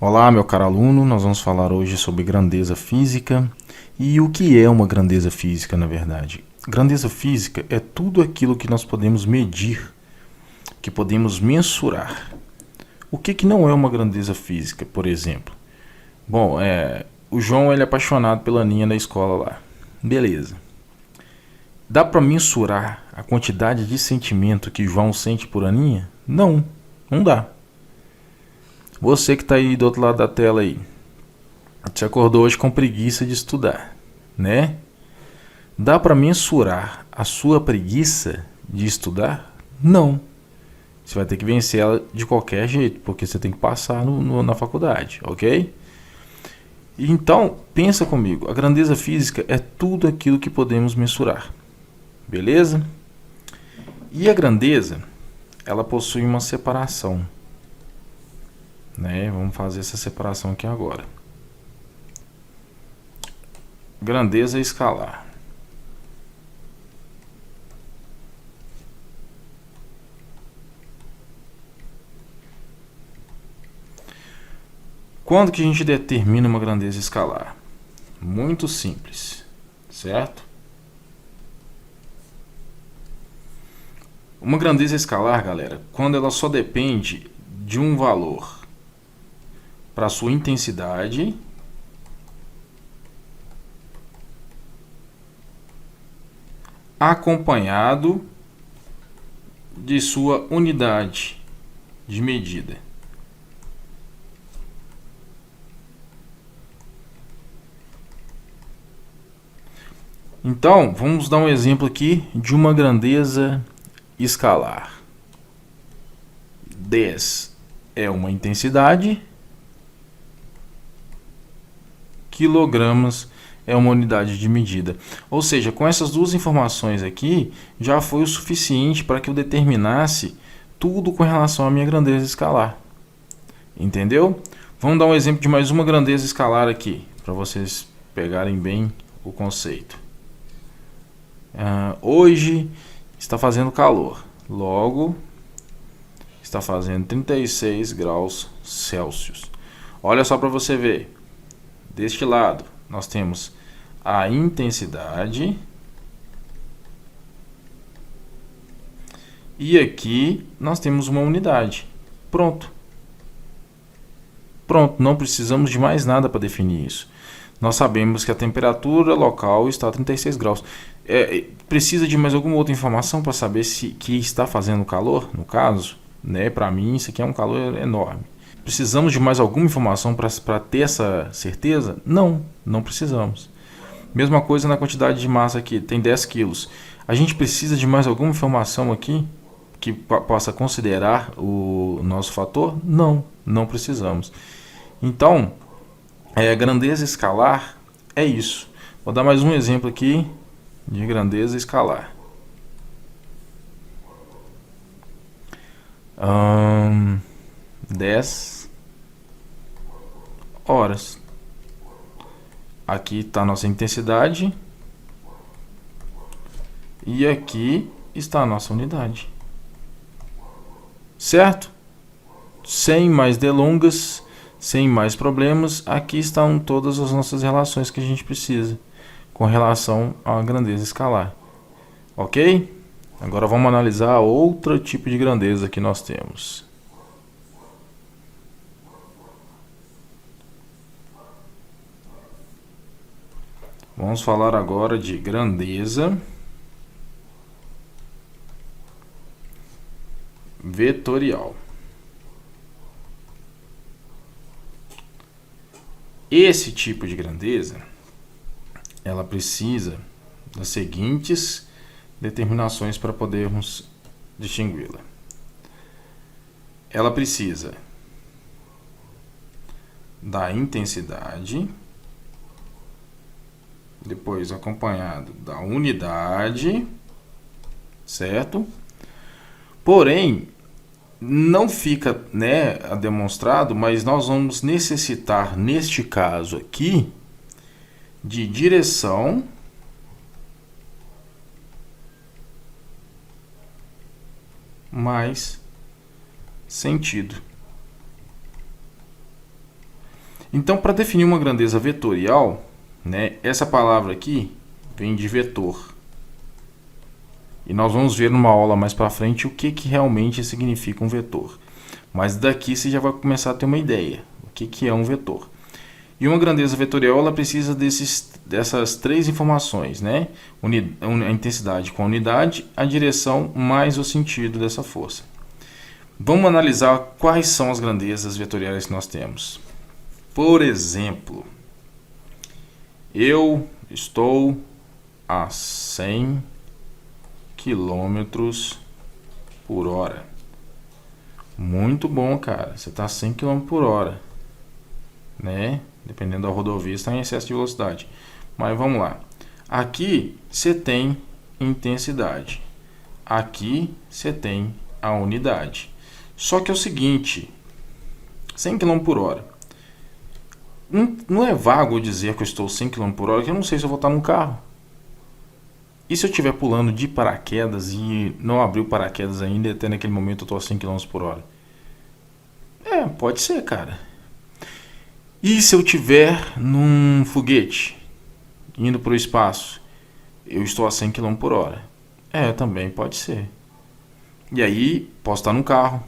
Olá, meu caro aluno, nós vamos falar hoje sobre grandeza física e o que é uma grandeza física, na verdade. Grandeza física é tudo aquilo que nós podemos medir, que podemos mensurar. O que não é uma grandeza física, por exemplo? Bom, o João ele é apaixonado pela Aninha na escola lá. Beleza. Dá para mensurar a quantidade de sentimento que João sente por Aninha? Não, não dá. Você que está aí do outro lado da tela aí, você acordou hoje com preguiça de estudar, né? Dá para mensurar a sua preguiça de estudar? Não. Você vai ter que vencer ela de qualquer jeito, porque você tem que passar na faculdade, ok? Então, pensa comigo, a grandeza física é tudo aquilo que podemos mensurar, beleza? E a grandeza, ela possui uma separação, né? Vamos fazer essa separação aqui agora. Grandeza escalar. Quando que a gente determina uma grandeza escalar? Muito simples, certo? Uma grandeza escalar, galera, quando ela só depende de um valor para sua intensidade acompanhado de sua unidade de medida. Então, vamos dar um exemplo aqui de uma grandeza escalar. 10 é uma intensidade, quilogramas é uma unidade de medida. Ou seja, com essas duas informações aqui, já foi o suficiente para que eu determinasse tudo com relação à minha grandeza escalar. Entendeu? Vamos dar um exemplo de mais uma grandeza escalar aqui, para vocês pegarem bem o conceito. Hoje está fazendo calor, logo está fazendo 36 graus Celsius. Olha só para você ver, deste lado nós temos a intensidade e aqui nós temos uma unidade. Pronto, não precisamos de mais nada para definir isso. Nós sabemos que a temperatura local está a 36 graus. Precisa de mais alguma outra informação para saber se que está fazendo calor, no caso? Né? Para mim, isso aqui é um calor enorme. Precisamos de mais alguma informação para ter essa certeza? Não precisamos. Mesma coisa na quantidade de massa aqui, tem 10 quilos. A gente precisa de mais alguma informação aqui que possa considerar o nosso fator? Não precisamos. Então, grandeza escalar é isso. Vou dar mais um exemplo aqui de grandeza escalar. 10 horas. Aqui está a nossa intensidade e aqui está a nossa unidade. Certo? Sem mais delongas, sem mais problemas, aqui estão todas as nossas relações que a gente precisa com relação à grandeza escalar. Ok? Agora vamos analisar outro tipo de grandeza que nós temos. Vamos falar agora de grandeza vetorial. Esse tipo de grandeza, ela precisa das seguintes determinações para podermos distingui-la. Ela precisa da intensidade, depois acompanhado da unidade, certo? Porém, não fica, demonstrado, mas nós vamos necessitar, neste caso aqui, de direção mais sentido. Então, para definir uma grandeza vetorial, né, essa palavra aqui vem de vetor. E nós vamos ver numa aula mais para frente o que realmente significa um vetor. Mas daqui você já vai começar a ter uma ideia do que é um vetor. E uma grandeza vetorial ela precisa dessas três informações, né? A intensidade com a unidade, a direção mais o sentido dessa força. Vamos analisar quais são as grandezas vetoriais que nós temos. Por exemplo, eu estou a 100 km por hora. Muito bom, cara. Você está a 100 km por hora, né? Dependendo da rodovia, está em excesso de velocidade. Mas vamos lá. Aqui você tem intensidade. Aqui você tem a unidade. Só que é o seguinte, 100 km por hora. Não é vago dizer que eu estou 100 km por hora, que eu não sei se eu vou estar num carro. E se eu estiver pulando de paraquedas e não abrir o paraquedas ainda, e até naquele momento eu estou a 100 km por hora? Pode ser, cara. E se eu estiver num foguete, indo para o espaço, eu estou a 100 km por hora? Também pode ser. E aí, posso estar num carro,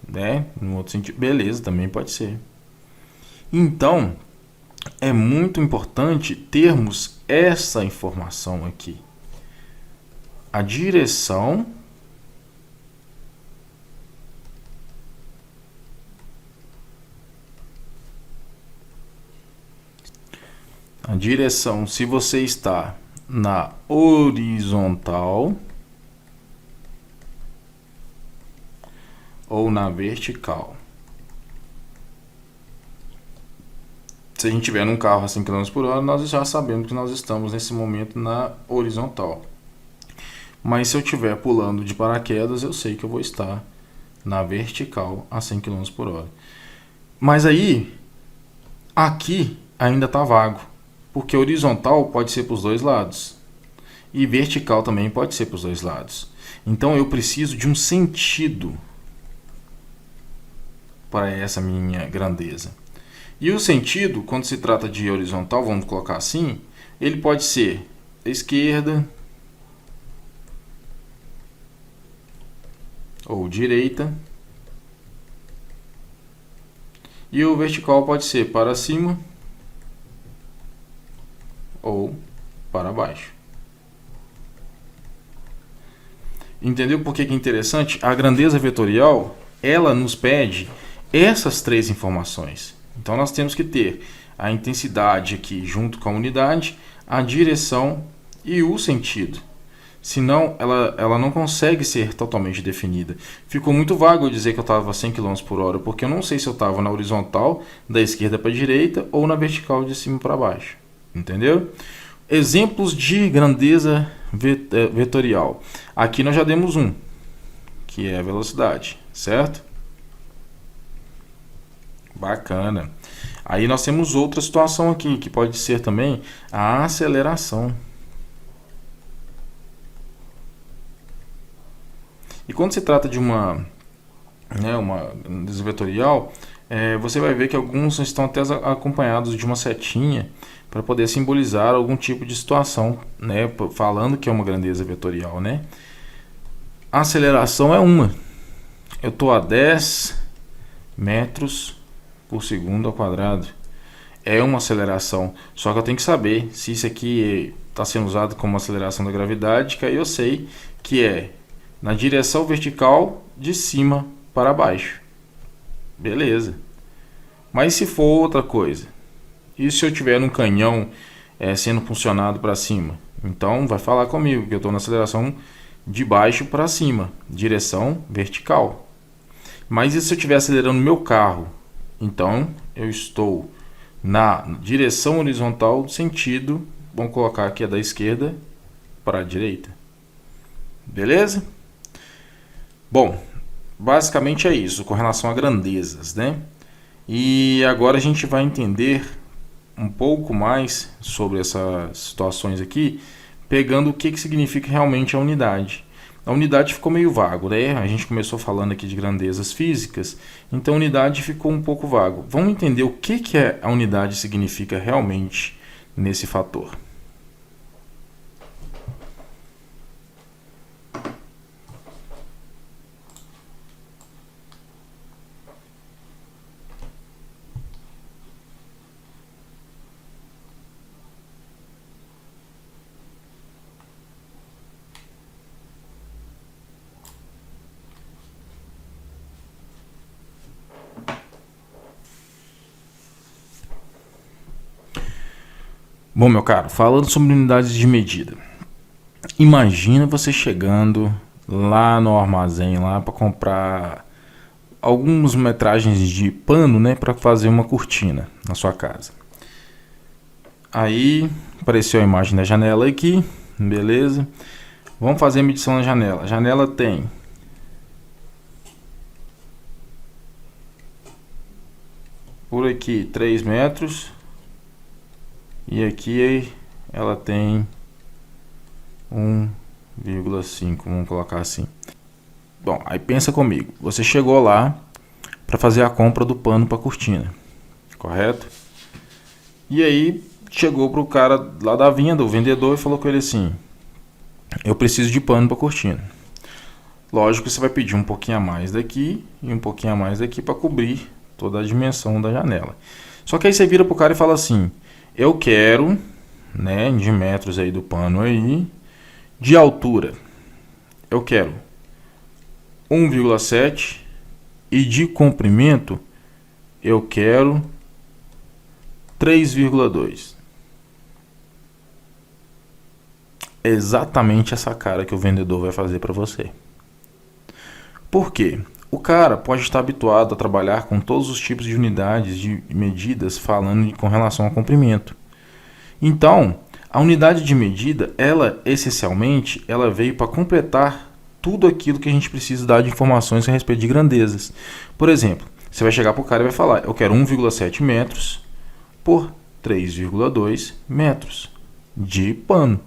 né? No outro sentido, beleza, também pode ser. Então, é muito importante termos essa informação aqui. A direção se você está na horizontal ou na vertical. Se a gente estiver num carro a 100 km por hora, nós já sabemos que nós estamos nesse momento na horizontal. Mas se eu estiver pulando de paraquedas, eu sei que eu vou estar na vertical a 100 km por hora. Mas aí, aqui ainda está vago, porque horizontal pode ser para os dois lados e vertical também pode ser para os dois lados. Então eu preciso de um sentido para essa minha grandeza. E o sentido, quando se trata de horizontal, vamos colocar assim, ele pode ser esquerda ou direita. E o vertical pode ser para cima ou para baixo. Entendeu por que é interessante? A grandeza vetorial, ela nos pede essas três informações. Então nós temos que ter a intensidade aqui junto com a unidade, a direção e o sentido. Senão ela não consegue ser totalmente definida. Ficou muito vago eu dizer que eu estava a 100 km por hora, porque eu não sei se eu estava na horizontal, da esquerda para a direita, ou na vertical, de cima para baixo. Entendeu? Exemplos de grandeza vetorial. Aqui nós já demos um, que é a velocidade, certo? Bacana. Aí nós temos outra situação aqui, que pode ser também a aceleração. E quando se trata de uma grandeza vetorial, você vai ver que alguns estão até acompanhados de uma setinha para poder simbolizar algum tipo de situação, né, falando que é uma grandeza vetorial, né? A aceleração é uma. Eu estou a 10 metros por segundo ao quadrado. É uma aceleração. Só que eu tenho que saber se isso aqui está sendo usado como aceleração da gravidade, que aí eu sei que é na direção vertical de cima para baixo. Beleza. Mas se for outra coisa? E se eu tiver num canhão sendo funcionado para cima? Então vai falar comigo que eu estou na aceleração de baixo para cima, direção vertical. Mas e se eu estiver acelerando meu carro? Então eu estou na direção horizontal, sentido, vamos colocar aqui a da esquerda para a direita. Beleza? Bom, basicamente é isso com relação a grandezas, né? E agora a gente vai entender um pouco mais sobre essas situações aqui, pegando o que significa realmente a unidade. a unidade ficou meio vago, né? A gente começou falando aqui de grandezas físicas, então a unidade ficou um pouco vago. Vamos entender o que a unidade significa realmente nesse fator. Bom, meu caro, falando sobre unidades de medida. Imagina você chegando lá no armazém lá para comprar algumas metragens de pano, né, para fazer uma cortina na sua casa. Aí apareceu a imagem da janela aqui, beleza? Vamos fazer a medição na janela. A janela tem por aqui 3 metros e aqui ela tem 1,5, vamos colocar assim. Bom, aí pensa comigo, você chegou lá para fazer a compra do pano para cortina, correto? E aí chegou pro cara lá da venda, o vendedor, e falou com ele assim: eu preciso de pano para cortina. Lógico que você vai pedir um pouquinho a mais daqui e um pouquinho a mais daqui para cobrir toda a dimensão da janela. Só que aí você vira pro cara e fala assim: eu quero, né, de metros aí do pano aí, de altura, eu quero 1,7 e de comprimento eu quero 3,2. É exatamente essa cara que o vendedor vai fazer para você. Por quê? O cara pode estar habituado a trabalhar com todos os tipos de unidades de medidas falando com relação ao comprimento. Então, a unidade de medida, ela essencialmente, ela veio para completar tudo aquilo que a gente precisa dar de informações a respeito de grandezas. Por exemplo, você vai chegar para o cara e vai falar: eu quero 1,7 metros por 3,2 metros de pano.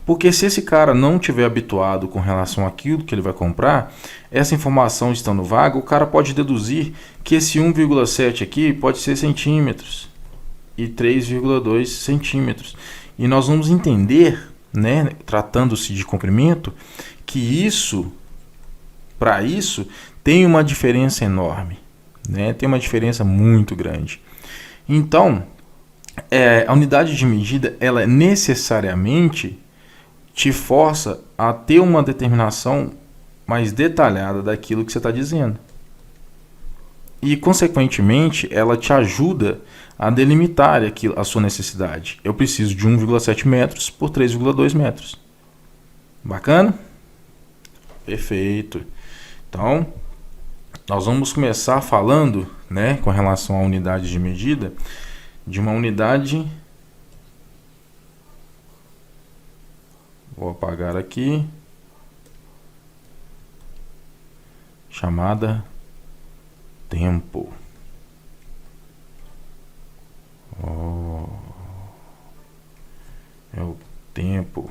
Porque se esse cara não tiver habituado com relação àquilo que ele vai comprar, essa informação estando vaga, o cara pode deduzir que esse 1,7 aqui pode ser centímetros e 3,2 centímetros. E nós vamos entender, né, tratando-se de comprimento, que isso, para isso, tem uma diferença enorme, né? Tem uma diferença muito grande. Então, a unidade de medida, ela necessariamente te força a ter uma determinação mais detalhada daquilo que você está dizendo. E, consequentemente, ela te ajuda a delimitar a sua necessidade. Eu preciso de 1,7 metros por 3,2 metros. Bacana? Perfeito. Então, nós vamos começar falando, né, com relação à unidade de medida, de uma unidade. Vou apagar aqui. Chamada tempo. É o tempo.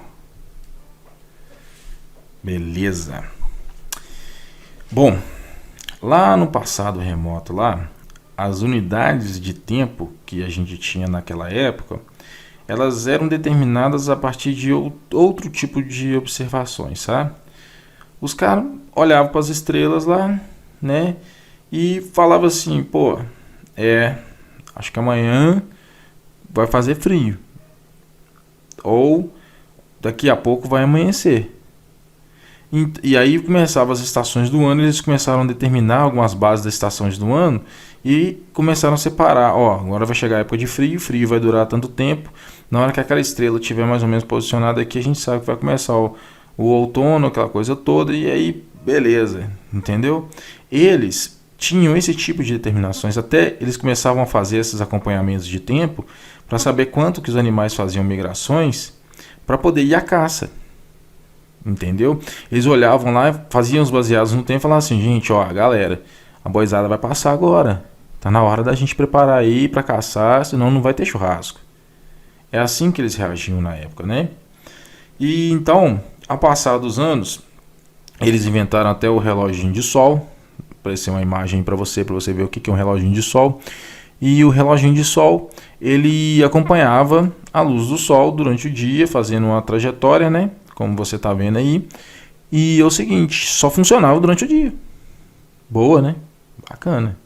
Beleza. Bom, lá no passado remoto lá, as unidades de tempo que a gente tinha naquela época, elas eram determinadas a partir de outro tipo de observações, sabe? Os caras olhavam para as estrelas lá, né? E falavam assim: pô, acho que amanhã vai fazer frio. Ou daqui a pouco vai amanhecer. E aí começavam as estações do ano, eles começaram a determinar algumas bases das estações do ano e começaram a separar. Ó, agora vai chegar a época de frio, frio vai durar tanto tempo. Na hora que aquela estrela estiver mais ou menos posicionada aqui, a gente sabe que vai começar o outono, aquela coisa toda, e aí, beleza, entendeu? Eles tinham esse tipo de determinações, até eles começavam a fazer esses acompanhamentos de tempo para saber quanto que os animais faziam migrações para poder ir à caça. Entendeu? Eles olhavam lá, faziam os baseados no tempo e falavam assim: gente, ó, galera, a boizada vai passar agora. Tá na hora da gente preparar aí para caçar, senão não vai ter churrasco. É assim que eles reagiam na época, né? E então, ao passar dos anos, Eles inventaram até o reloginho de sol. Apareceu uma imagem para você ver o que é um reloginho de sol. E o reloginho de sol, ele acompanhava a luz do sol durante o dia, fazendo uma trajetória, né? Como você está vendo aí. E é o seguinte, só funcionava durante o dia. Boa, né? Bacana.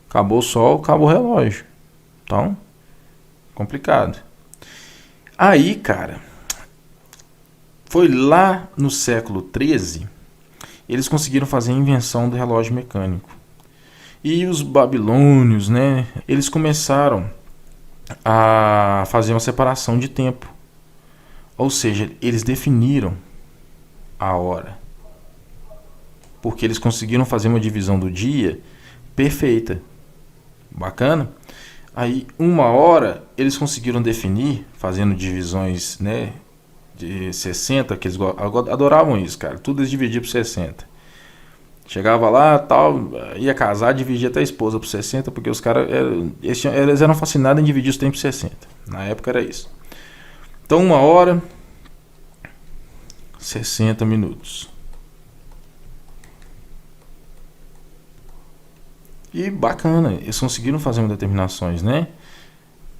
Acabou o sol, acabou o relógio. Então, complicado. Aí, cara, foi lá no século XIII, eles conseguiram fazer a invenção do relógio mecânico. E os babilônios, né, eles começaram a fazer uma separação de tempo. Ou seja, eles definiram a hora. Porque eles conseguiram fazer uma divisão do dia perfeita. Bacana? Aí, 1 hora, eles conseguiram definir, fazendo divisões, né, de 60, que eles adoravam isso, cara. Tudo eles dividiam por 60. Chegava lá, tal, ia casar, dividia até a esposa por 60, porque os caras eles eram fascinados em dividir os tempos por 60. Na época era isso. Então, 1 hora, 60 minutos. E bacana, eles conseguiram fazer umas determinações, né?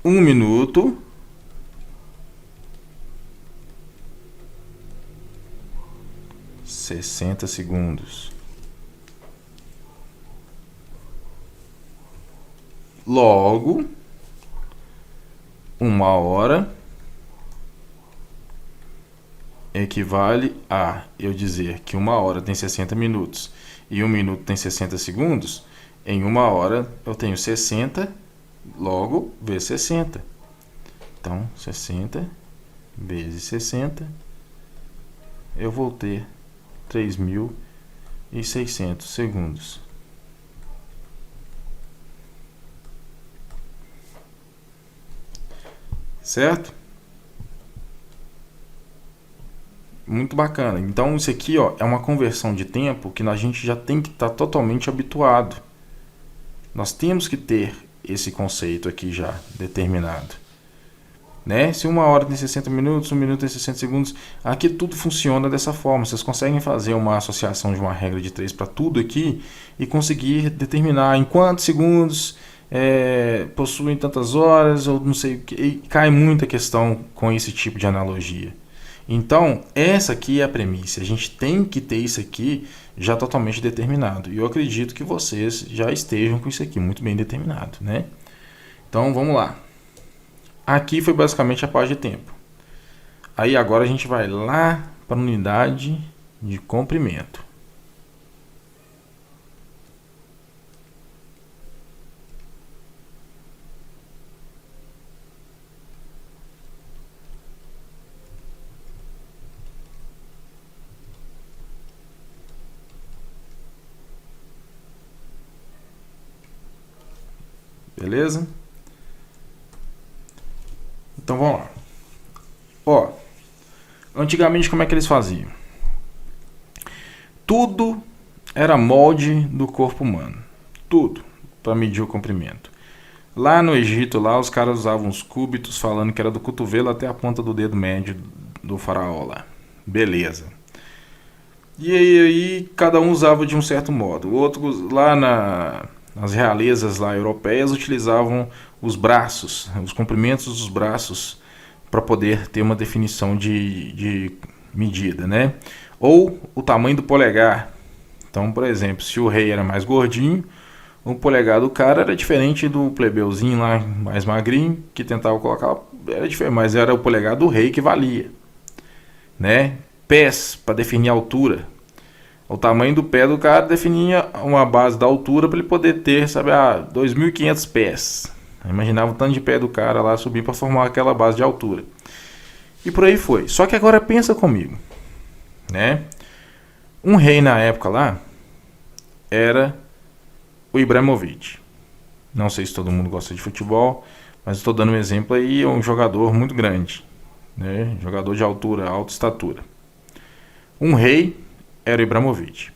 1 minuto, 60 segundos. Logo, 1 hora equivale a eu dizer que 1 hora tem 60 minutos e 1 minuto tem 60 segundos. Em 1 hora eu tenho 60, logo vezes 60. Então, 60 vezes 60, eu vou ter 3.600 segundos. Certo? Muito bacana. Então, isso aqui, ó, é uma conversão de tempo que a gente já tem que estar totalmente habituado. Nós temos que ter esse conceito aqui já determinado. Né? Se 1 hora tem 60 minutos, 1 minuto tem 60 segundos, aqui tudo funciona dessa forma. Vocês conseguem fazer uma associação de uma regra de 3 para tudo aqui e conseguir determinar em quantos segundos possuem tantas horas, ou não sei o que. E cai muita questão com esse tipo de analogia. Então, essa aqui é a premissa. A gente tem que ter isso aqui já totalmente determinado. E eu acredito que vocês já estejam com isso aqui muito bem determinado, né? Então, vamos lá. Aqui foi basicamente a parte de tempo. Aí agora a gente vai lá para a unidade de comprimento. Beleza? Então vamos lá. Ó, antigamente como é que eles faziam? Tudo era molde do corpo humano. Tudo para medir o comprimento. Lá no Egito, lá os caras usavam os cúbitos, falando que era do cotovelo até a ponta do dedo médio do faraó lá. Beleza. E aí cada um usava de um certo modo. O outro lá nas realezas lá europeias utilizavam os braços, os comprimentos dos braços para poder ter uma definição de medida, né? Ou o tamanho do polegar. Então, por exemplo, se o rei era mais gordinho, o polegar do cara era diferente do plebeuzinho lá mais magrinho que tentava colocar, era diferente, mas era o polegar do rei que valia, né? Pés para definir a altura. O tamanho do pé do cara definia uma base da altura para ele poder ter, sabe, 2.500 pés. Imaginava o tanto de pé do cara lá subir para formar aquela base de altura. E por aí foi. Só que agora pensa comigo, né? Um rei na época lá era o Ibrahimovic. Não sei se todo mundo gosta de futebol, mas estou dando um exemplo aí, é um jogador muito grande, né? Jogador de altura, alta estatura. Um rei era o Ibrahimovic.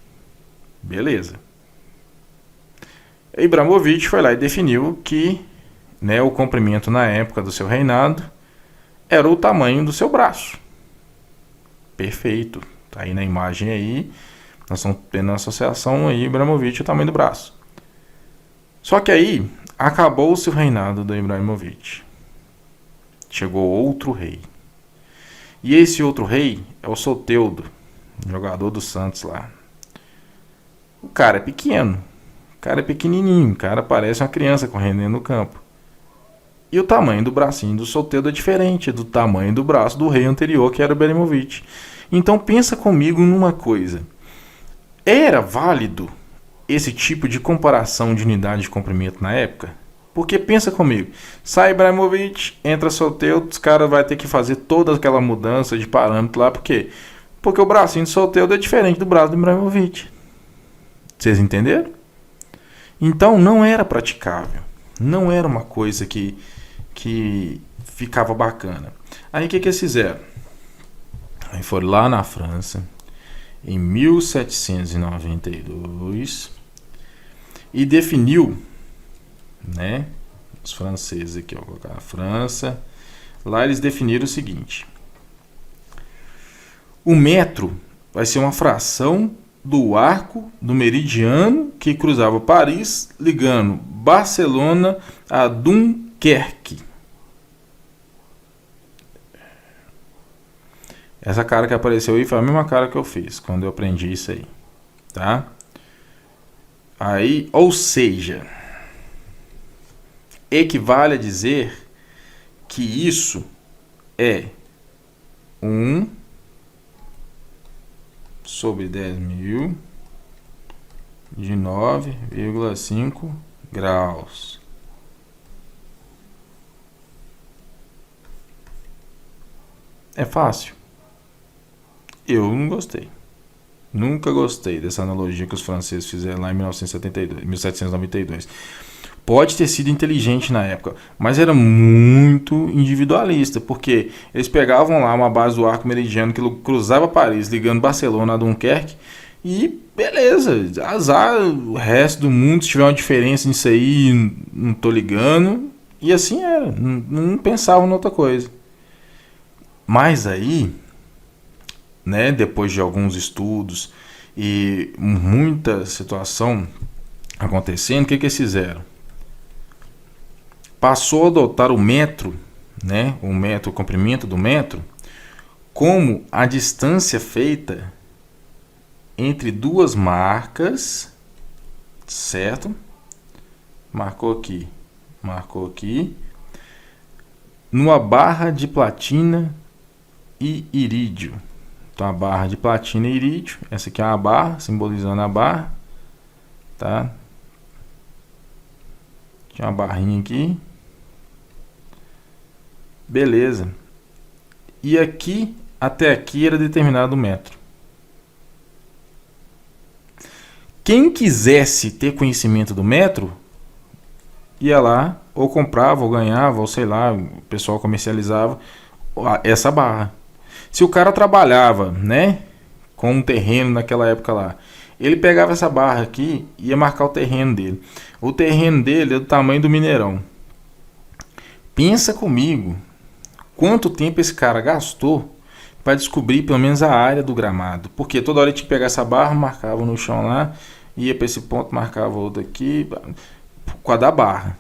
Beleza. Ibrahimovic foi lá e definiu que, né, o comprimento na época do seu reinado era o tamanho do seu braço. Perfeito. Tá aí na imagem aí. Nós estamos tendo uma associação aí, Ibrahimovic, o tamanho do braço. Só que aí, acabou-se o reinado do Ibrahimovic. Chegou outro rei. E esse outro rei é o Soteldo, jogador do Santos lá. O cara é pequeno. O cara é pequenininho. O cara parece uma criança correndo dentro do campo. E o tamanho do bracinho do Soteldo é diferente do tamanho do braço do rei anterior, que era o Ibrahimovic. Então pensa comigo numa coisa. Era válido esse tipo de comparação de unidade de comprimento na época? Porque pensa comigo, sai Ibrahimovic, entra Soteldo, os caras vão ter que fazer toda aquela mudança de parâmetro lá, por quê? Porque o bracinho do Soteldo é diferente do braço do Ibrahimovic. Vocês entenderam? Então não era praticável, não era uma coisa que ficava bacana. Aí o que eles fizeram? Aí foram lá na França, em 1792, e definiu, né, os franceses aqui, ó, vou colocar a França, lá eles definiram o seguinte: o metro vai ser uma fração do arco do meridiano que cruzava Paris, ligando Barcelona a Dunkerque. Essa cara que apareceu aí foi a mesma cara que eu fiz quando eu aprendi isso aí, tá? Aí, ou seja, equivale a dizer que isso é 1 sobre 10.000 de 9,5 graus. É fácil? Eu não gostei. Nunca gostei dessa analogia que os franceses fizeram lá em 1792. Pode ter sido inteligente na época, mas era muito individualista, porque eles pegavam lá uma base do arco meridiano que cruzava Paris, ligando Barcelona a Dunkerque, e beleza, azar, o resto do mundo, se tiver uma diferença nisso aí, não tô ligando, e assim era, não pensavam em outra coisa. Mas aí, né, depois de alguns estudos e muita situação acontecendo, o que eles fizeram? Passou a adotar o metro, né, o comprimento do metro, como a distância feita entre duas marcas, certo? Marcou aqui, numa barra de platina e irídio. Então a barra de platina e irídio, essa aqui é uma barra, simbolizando a barra, tá? Tinha uma barrinha aqui. Beleza. E aqui, até aqui era determinado o metro. Quem quisesse ter conhecimento do metro, ia lá, ou comprava, ou ganhava, ou sei lá, o pessoal comercializava essa barra. Se o cara trabalhava, né, com um terreno naquela época lá, ele pegava essa barra aqui e ia marcar o terreno dele. O terreno dele é do tamanho do Mineirão. Pensa comigo, quanto tempo esse cara gastou para descobrir pelo menos a área do gramado. Porque toda hora ele tinha que pegar essa barra, marcava no chão lá, ia para esse ponto, marcava outro aqui, com a da barra.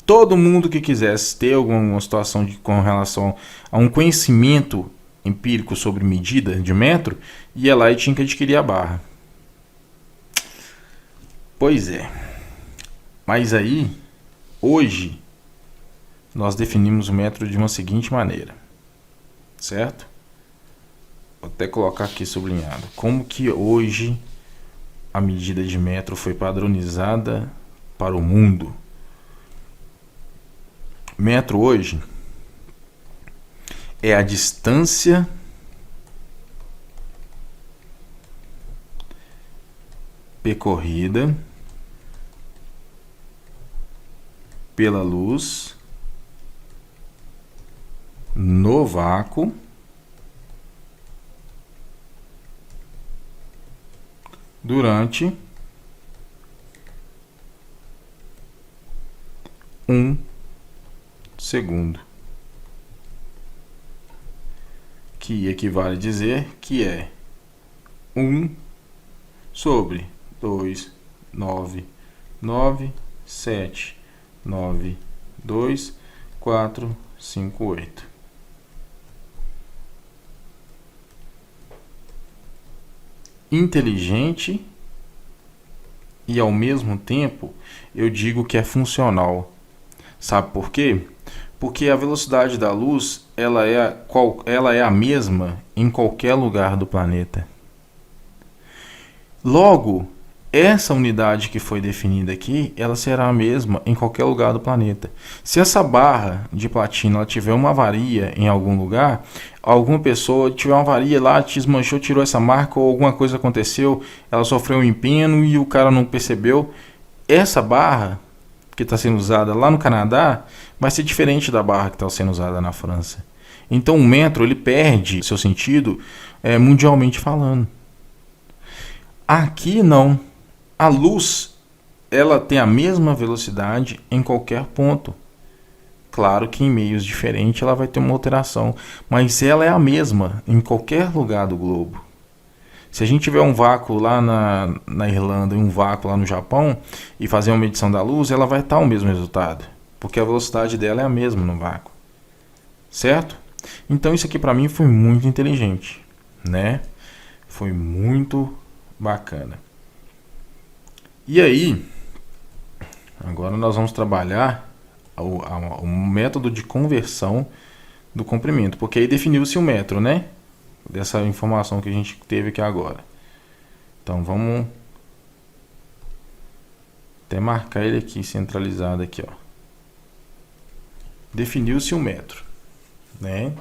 Todo mundo que quisesse ter alguma situação com relação a um conhecimento empírico sobre medida de metro, ia lá e tinha que adquirir a barra. Pois é. Mas aí, hoje, nós definimos o metro de uma seguinte maneira, certo? Vou até colocar aqui sublinhado. Como que hoje a medida de metro foi padronizada para o mundo? Metro hoje é a distância percorrida pela luz no vácuo durante 1 segundo, que equivale a dizer que é 1 sobre 2, 9, 9, 7, 9, 2, 4, 5, 8. Inteligente e ao mesmo tempo eu digo que é funcional. Sabe por quê? Porque a velocidade da luz ela é a mesma em qualquer lugar do planeta. Logo, essa unidade que foi definida aqui, ela será a mesma em qualquer lugar do planeta. Se essa barra de platina ela tiver uma avaria em algum lugar, alguma pessoa tiver uma avaria lá, te desmanchou, tirou essa marca ou alguma coisa aconteceu, ela sofreu um empeno e o cara não percebeu, essa barra que está sendo usada lá no Canadá vai ser diferente da barra que está sendo usada na França. Então o metro ele perde seu sentido mundialmente falando. Aqui não. A luz ela tem a mesma velocidade em qualquer ponto. Claro que em meios diferentes ela vai ter uma alteração, mas ela é a mesma em qualquer lugar do globo. Se a gente tiver um vácuo lá na Irlanda e um vácuo lá no Japão e fazer uma medição da luz, ela vai estar o mesmo resultado, porque a velocidade dela é a mesma no vácuo. Certo? Então isso aqui para mim foi muito inteligente, né? Foi muito bacana. E aí, agora nós vamos trabalhar o método de conversão do comprimento, porque aí definiu-se o metro, né? Dessa informação que a gente teve aqui agora. Então vamos até marcar ele aqui centralizado aqui, ó. Definiu-se o metro, né?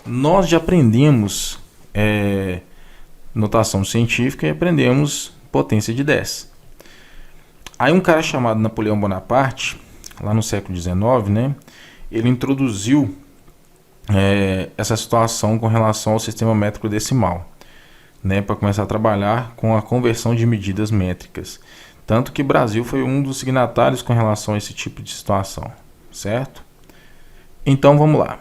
Nós já aprendemos notação científica e aprendemos potência de 10. Aí um cara chamado Napoleão Bonaparte, lá no século XIX, né, ele introduziu essa situação com relação ao sistema métrico decimal, né, para começar a trabalhar com a conversão de medidas métricas. Tanto que o Brasil foi um dos signatários com relação a esse tipo de situação, certo? Então vamos lá.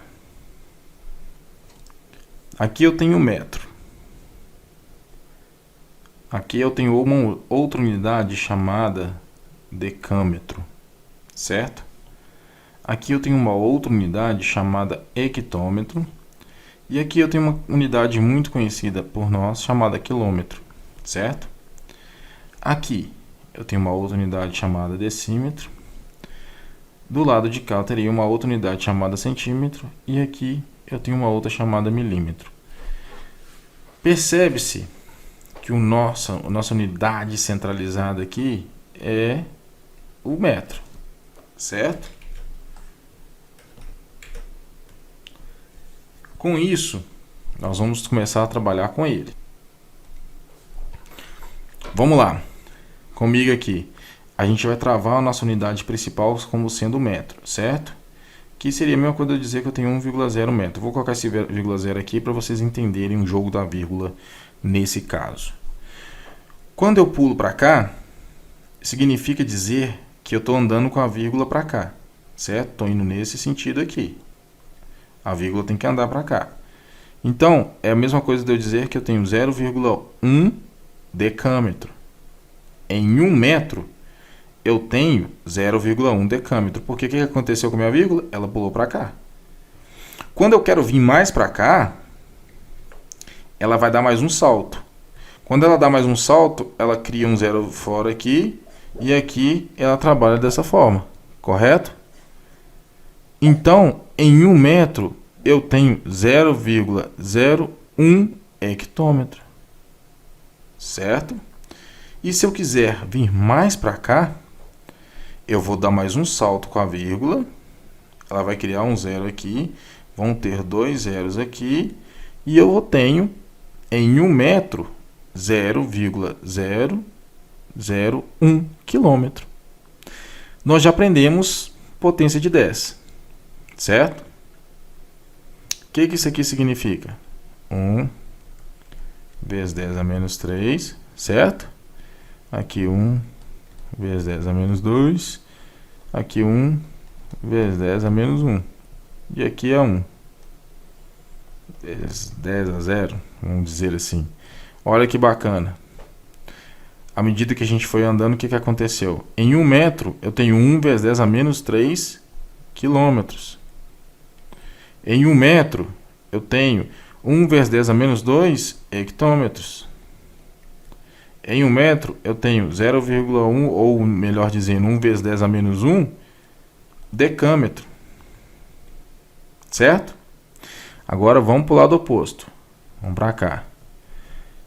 Aqui eu tenho o metro. Aqui eu tenho uma outra unidade chamada decâmetro, certo? Aqui eu tenho uma outra unidade chamada hectômetro. E aqui eu tenho uma unidade muito conhecida por nós chamada quilômetro, certo? Aqui eu tenho uma outra unidade chamada decímetro. Do lado de cá eu teria uma outra unidade chamada centímetro. E aqui eu tenho uma outra chamada milímetro. Percebe-se que a nossa unidade centralizada aqui é o metro, certo? Com isso, nós vamos começar a trabalhar com ele. Vamos lá, comigo aqui. A gente vai travar a nossa unidade principal como sendo o metro, certo? Que seria a mesma coisa de dizer que eu tenho 1,0 metro. Vou colocar esse 0,0 aqui para vocês entenderem o jogo da vírgula nesse caso. Quando eu pulo para cá, significa dizer que eu estou andando com a vírgula para cá, certo? Estou indo nesse sentido aqui. A vírgula tem que andar para cá. Então, é a mesma coisa de eu dizer que eu tenho 0,1 decâmetro. Em 1 metro, eu tenho 0,1 decâmetro. Porque o que aconteceu com a minha vírgula? Ela pulou para cá. Quando eu quero vir mais para cá, ela vai dar mais um salto. Quando ela dá mais um salto, ela cria um zero fora aqui. E aqui ela trabalha dessa forma. Correto? Então, em 1 metro, eu tenho 0,01 hectômetro. Certo? E se eu quiser vir mais para cá, eu vou dar mais um salto com a vírgula. Ela vai criar um zero aqui. Vão ter 2 zeros aqui. E eu tenho, em 1 metro, 0,001 quilômetro. Nós já aprendemos potência de 10. Certo? O que isso aqui significa? 1 vezes 10 a menos 3. Certo? Aqui 1 vezes 10 a menos 2. Aqui 1 vezes 10 a menos 1. E aqui é 1. Vezes 10 a 0. Vamos dizer assim. Olha que bacana. à medida que a gente foi andando, o que aconteceu? Em 1 metro, eu tenho 1 vezes 10 a menos 3 quilômetros. Em 1 metro, eu tenho 1 vezes 10 a menos 2 hectômetros. Em 1 metro, eu tenho 0,1, ou melhor dizendo, 1 vezes 10 a menos 1 decâmetro. Certo? Agora vamos para o lado oposto. Vamos para cá.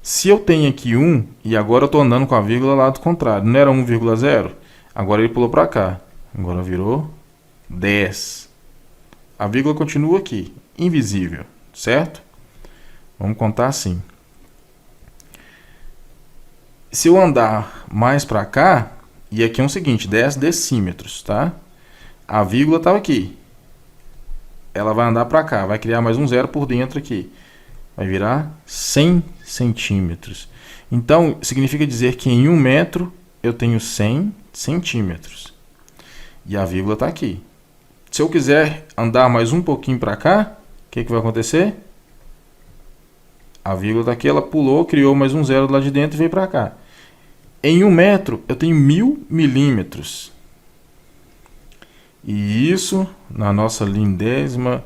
Se eu tenho aqui 1 e agora eu estou andando com a vírgula lá do contrário, não era 1,0? Agora ele pulou para cá. Agora virou 10. A vírgula continua aqui, invisível, certo? Vamos contar assim. Se eu andar mais para cá, e aqui é o seguinte, 10 decímetros, tá? A vírgula estava aqui. Ela vai andar para cá, vai criar mais um zero por dentro aqui. Vai virar 100 centímetros. Então, significa dizer que em 1 metro eu tenho 100 centímetros. E a vírgula está aqui. Se eu quiser andar mais um pouquinho para cá, o que vai acontecer? A vírgula está aqui, ela pulou, criou mais um zero lá de dentro e veio para cá. Em 1 metro eu tenho 1000 milímetros. E isso, na nossa lindésima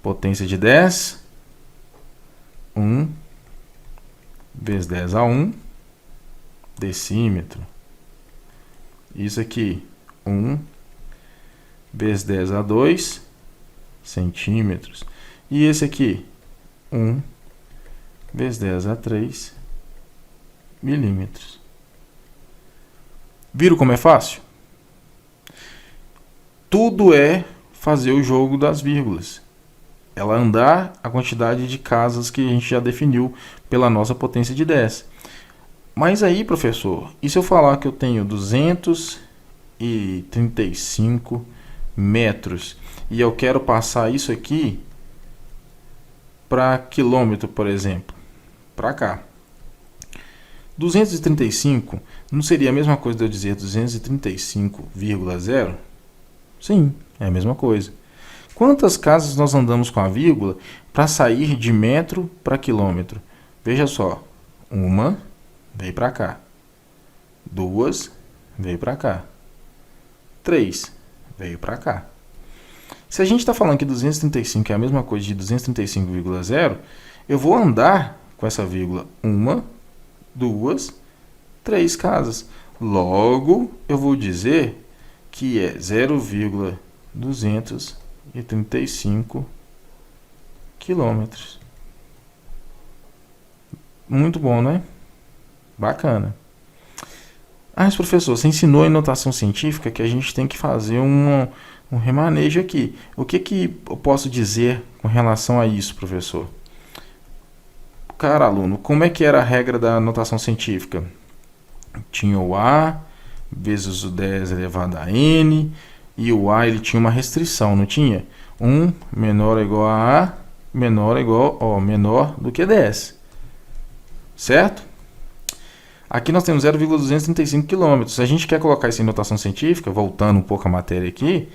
potência de 10, 1 vezes 10 a 1 decímetro. Isso aqui, 1 vezes 10 a 2 centímetros. E esse aqui, 1 vezes 10 a 3 milímetros. Viram como é fácil? Tudo é fazer o jogo das vírgulas. Ela andar a quantidade de casas que a gente já definiu pela nossa potência de 10. Mas aí, professor, e se eu falar que eu tenho 235 metros e eu quero passar isso aqui para quilômetro, por exemplo, para cá. 235 não seria a mesma coisa de eu dizer 235,0? Sim, é a mesma coisa. Quantas casas nós andamos com a vírgula para sair de metro para quilômetro? Veja só. 1 veio para cá. 2 veio para cá. 3 veio para cá. Se a gente está falando que 235 é a mesma coisa de 235,0, eu vou andar com essa vírgula 1, 2, 3 casas. Logo, eu vou dizer que é 0,235 quilômetros. Muito bom, né? Bacana. Ah, mas professor, você ensinou em notação científica que a gente tem que fazer um remanejo aqui. O que eu posso dizer com relação a isso, professor? Cara, aluno, como é que era a regra da notação científica? Tinha o A vezes o 10 elevado a n, e o A ele tinha uma restrição, não tinha? 1 menor ou igual a A, menor do que 10. Certo? Aqui nós temos 0,235 km. Se a gente quer colocar isso em notação científica, voltando um pouco a matéria aqui,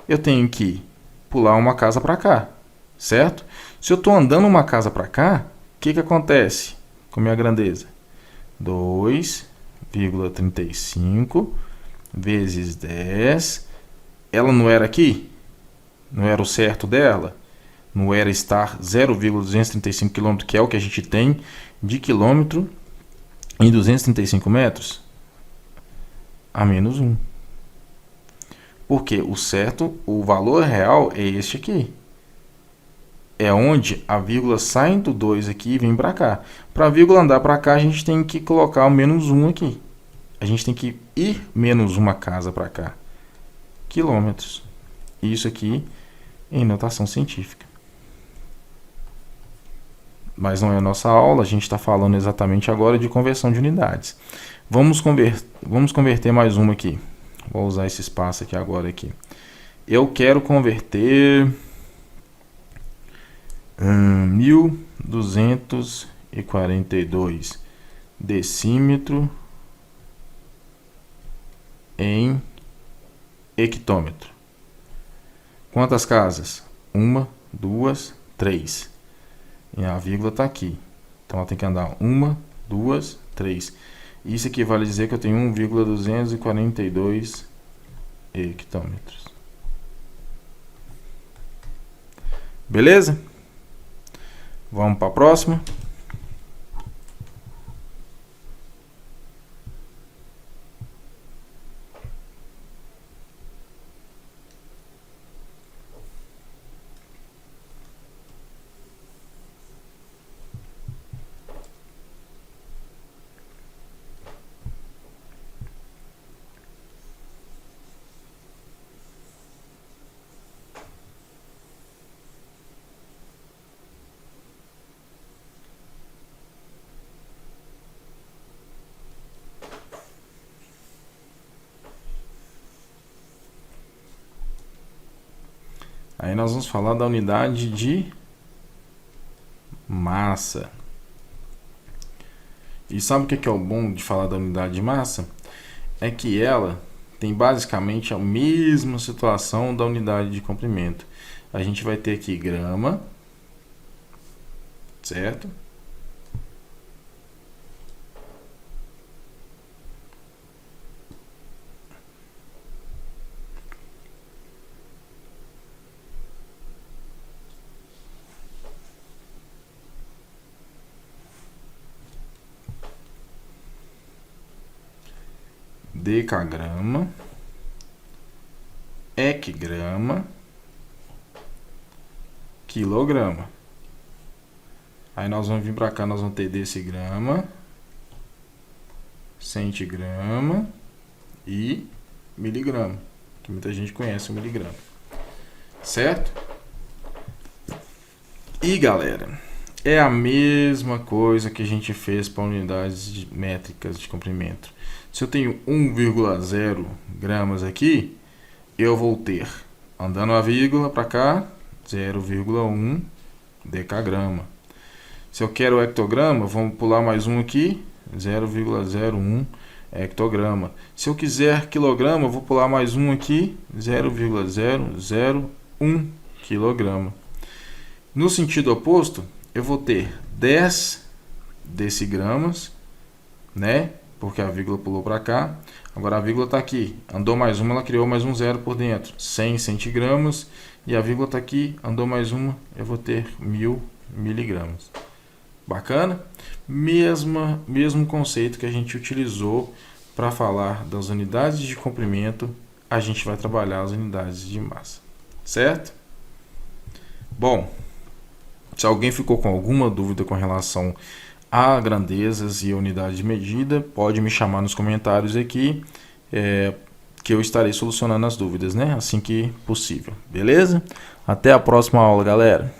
eu tenho que pular uma casa para cá, certo? Se eu estou andando uma casa para cá, o que acontece com a minha grandeza? 2,35 vezes 10. Ela não era aqui? Não era o certo dela? Não era estar 0,235 km, que é o que a gente tem de quilômetro em 235 metros? A menos 1. Porque o certo, o valor real é este aqui. É onde a vírgula sai do 2 aqui e vem para cá. Para a vírgula andar para cá, a gente tem que colocar o menos 1 aqui. A gente tem que ir menos uma casa para cá. Quilômetros. Isso aqui em notação científica. Mas não é a nossa aula, a gente está falando exatamente agora de conversão de unidades. Vamos converter mais uma aqui. Vou usar esse espaço aqui agora. Eu quero converter 1.242 decímetro em hectômetro. Quantas casas? 1, 2, 3. E a vírgula está aqui. Então ela tem que andar 1, 2, 3. Isso equivale a dizer que eu tenho 1,242 hectômetros. Beleza? Vamos para a próxima. Aí nós vamos falar da unidade de massa. E sabe o que é o bom de falar da unidade de massa? É que ela tem basicamente a mesma situação da unidade de comprimento. A gente vai ter aqui grama, certo? Decagrama, hectograma, quilograma. Aí nós vamos vir para cá, nós vamos ter decigrama, centigrama e miligrama, que muita gente conhece o miligrama, certo? E galera, é a mesma coisa que a gente fez para unidades métricas de comprimento. Se eu tenho 1,0 gramas aqui, eu vou ter, andando a vírgula para cá, 0,1 decagrama. Se eu quero o hectograma, vamos pular mais um aqui, 0,01 hectograma. Se eu quiser quilograma, eu vou pular mais um aqui, 0,001 quilograma. No sentido oposto, eu vou ter 10 decigramas, né? Porque a vírgula pulou para cá. Agora a vírgula está aqui. Andou mais uma, ela criou mais um zero por dentro. 100 centigramas. E a vírgula está aqui. Andou mais uma, eu vou ter 1000 miligramas. Bacana? Mesmo conceito que a gente utilizou para falar das unidades de comprimento, a gente vai trabalhar as unidades de massa. Certo? Bom, se alguém ficou com alguma dúvida com relação a grandezas e unidade de medida, pode me chamar nos comentários aqui, que eu estarei solucionando as dúvidas, né? Assim que possível. Beleza? Até a próxima aula, galera!